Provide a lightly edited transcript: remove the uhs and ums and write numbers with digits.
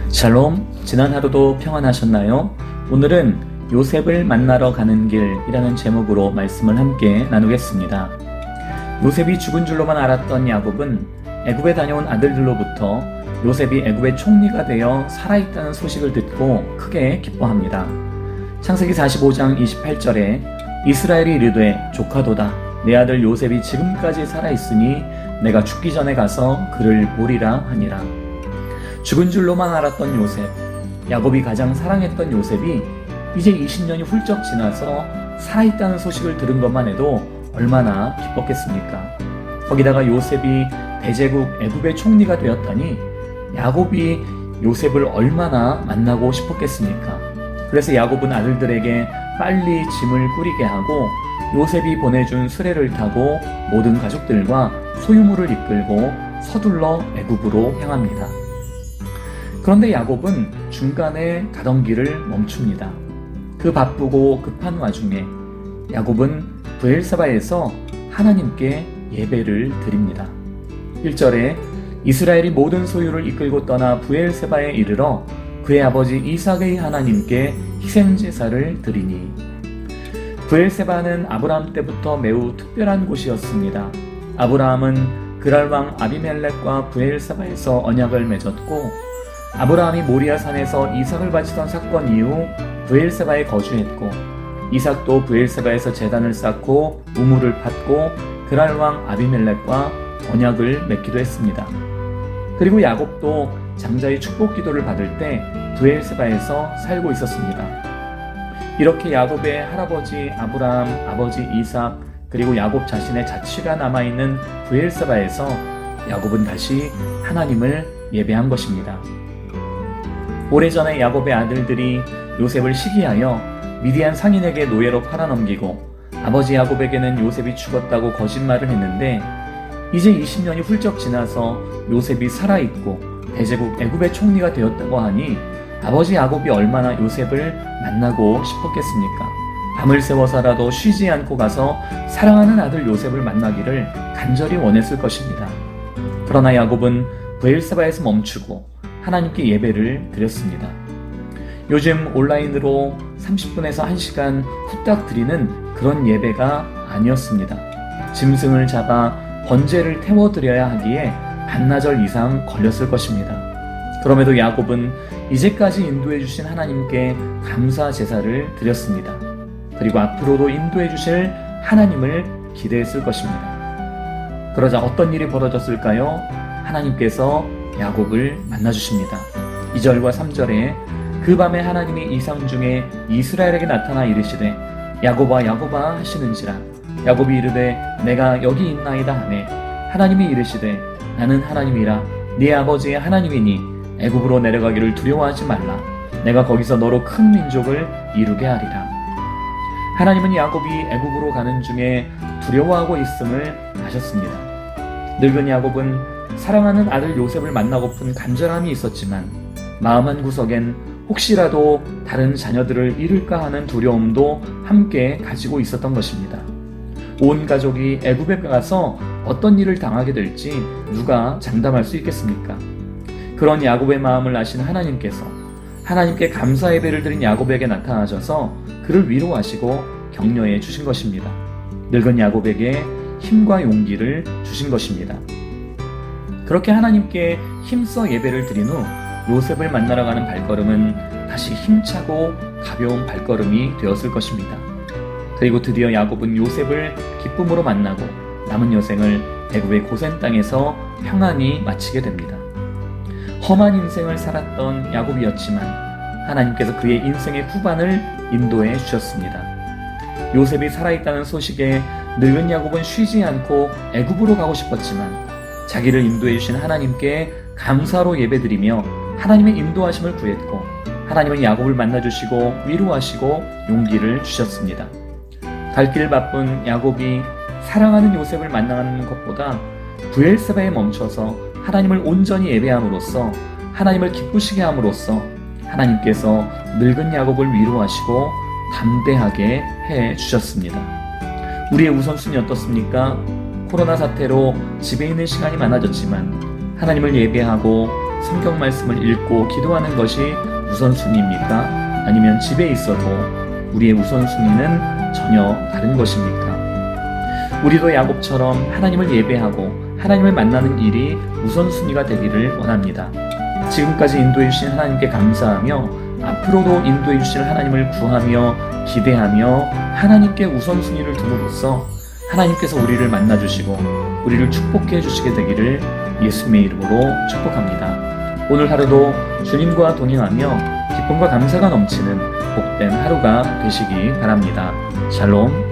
샬롬, 지난 하루도 평안하셨나요? 오늘은 요셉을 만나러 가는 길이라는 제목으로 말씀을 함께 나누겠습니다. 요셉이 죽은 줄로만 알았던 야곱은 애굽에 다녀온 아들들로부터 요셉이 애굽의 총리가 되어 살아있다는 소식을 듣고 크게 기뻐합니다. 창세기 45장 28절에 이스라엘이 이르되 조카도다 내 아들 요셉이 지금까지 살아있으니 내가 죽기 전에 가서 그를 보리라 하니라. 죽은 줄로만 알았던 요셉, 야곱이 가장 사랑했던 요셉이 이제 20년이 훌쩍 지나서 살아있다는 소식을 들은 것만 해도 얼마나 기뻤겠습니까? 거기다가 요셉이 대제국 애굽의 총리가 되었다니 야곱이 요셉을 얼마나 만나고 싶었겠습니까? 그래서 야곱은 아들들에게 빨리 짐을 꾸리게 하고 요셉이 보내준 수레를 타고 모든 가족들과 소유물을 이끌고 서둘러 애굽으로 향합니다. 그런데 야곱은 중간에 가던 길을 멈춥니다. 그 바쁘고 급한 와중에 야곱은 브엘사바에서 하나님께 예배를 드립니다. 1절에 이스라엘이 모든 소유를 이끌고 떠나 브엘세바에 이르러 그의 아버지 이삭의 하나님께 희생제사를 드리니. 브엘세바는 아브라함 때부터 매우 특별한 곳이었습니다. 아브라함은 그랄왕 아비멜렉과 브엘세바에서 언약을 맺었고 아브라함이 모리아 산에서 이삭을 바치던 사건 이후 브엘세바에 거주했고 이삭도 브엘세바에서 제단을 쌓고 우물을 팠고 그랄왕 아비멜렉과 언약을 맺기도 했습니다. 그리고 야곱도 장자의 축복 기도를 받을 때 브엘세바에서 살고 있었습니다. 이렇게 야곱의 할아버지 아브라함, 아버지 이삭, 그리고 야곱 자신의 자취가 남아있는 브엘세바에서 야곱은 다시 하나님을 예배한 것입니다. 오래전에 야곱의 아들들이 요셉을 시기하여 미디안 상인에게 노예로 팔아넘기고 아버지 야곱에게는 요셉이 죽었다고 거짓말을 했는데 이제 20년이 훌쩍 지나서 요셉이 살아있고 대제국 애굽의 총리가 되었다고 하니 아버지 야곱이 얼마나 요셉을 만나고 싶었겠습니까? 밤을 새워서라도 쉬지 않고 가서 사랑하는 아들 요셉을 만나기를 간절히 원했을 것입니다. 그러나 야곱은 브엘세바에서 멈추고 하나님께 예배를 드렸습니다. 요즘 온라인으로 30분에서 1시간 후딱 드리는 그런 예배가 아니었습니다. 짐승을 잡아 번제를 태워드려야 하기에 반나절 이상 걸렸을 것입니다. 그럼에도 야곱은 이제까지 인도해 주신 하나님께 감사 제사를 드렸습니다. 그리고 앞으로도 인도해 주실 하나님을 기대했을 것입니다. 그러자 어떤 일이 벌어졌을까요? 하나님께서 야곱을 만나주십니다. 2절과 3절에 그 밤에 하나님이 이상 중에 이스라엘에게 나타나 이르시되 야곱아 야곱아 하시는지라. 야곱이 이르되 내가 여기 있나이다 하매 하나님이 이르시되 나는 하나님이라 네 아버지의 하나님이니 애굽으로 내려가기를 두려워하지 말라. 내가 거기서 너로 큰 민족을 이루게 하리라. 하나님은 야곱이 애굽으로 가는 중에 두려워하고 있음을 아셨습니다. 늙은 야곱은 사랑하는 아들 요셉을 만나고픈 간절함이 있었지만 마음 한구석엔 혹시라도 다른 자녀들을 잃을까 하는 두려움도 함께 가지고 있었던 것입니다. 온 가족이 애굽에 가서 어떤 일을 당하게 될지 누가 장담할 수 있겠습니까? 그런 야곱의 마음을 아신 하나님께서 하나님께 감사 예배를 드린 야곱에게 나타나셔서 그를 위로하시고 격려해 주신 것입니다. 늙은 야곱에게 힘과 용기를 주신 것입니다. 그렇게 하나님께 힘써 예배를 드린 후 요셉을 만나러 가는 발걸음은 다시 힘차고 가벼운 발걸음이 되었을 것입니다. 그리고 드디어 야곱은 요셉을 기쁨으로 만나고 남은 여생을 애굽의 고센 땅에서 평안히 마치게 됩니다. 험한 인생을 살았던 야곱이었지만 하나님께서 그의 인생의 후반을 인도해 주셨습니다. 요셉이 살아있다는 소식에 늙은 야곱은 쉬지 않고 애굽으로 가고 싶었지만 자기를 인도해 주신 하나님께 감사로 예배드리며 하나님의 인도하심을 구했고 하나님은 야곱을 만나주시고 위로하시고 용기를 주셨습니다. 갈 길 바쁜 야곱이 사랑하는 요셉을 만나는 것보다 브엘세바에 멈춰서 하나님을 온전히 예배함으로써 하나님을 기쁘시게 함으로써 하나님께서 늙은 야곱을 위로하시고 담대하게 해 주셨습니다. 우리의 우선순위 어떻습니까? 코로나 사태로 집에 있는 시간이 많아졌지만 하나님을 예배하고 성경 말씀을 읽고 기도하는 것이 우선순위입니까? 아니면 집에 있어도 우리의 우선순위는 전혀 다른 것입니까? 우리도 야곱처럼 하나님을 예배하고 하나님을 만나는 일이 우선순위가 되기를 원합니다. 지금까지 인도해 주신 하나님께 감사하며 앞으로도 인도해 주실 하나님을 구하며 기대하며 하나님께 우선순위를 둠으로써 하나님께서 우리를 만나주시고 우리를 축복해 주시게 되기를 예수님의 이름으로 축복합니다. 오늘 하루도 주님과 동행하며 기쁨과 감사가 넘치는 복된 하루가 되시기 바랍니다. 샬롬.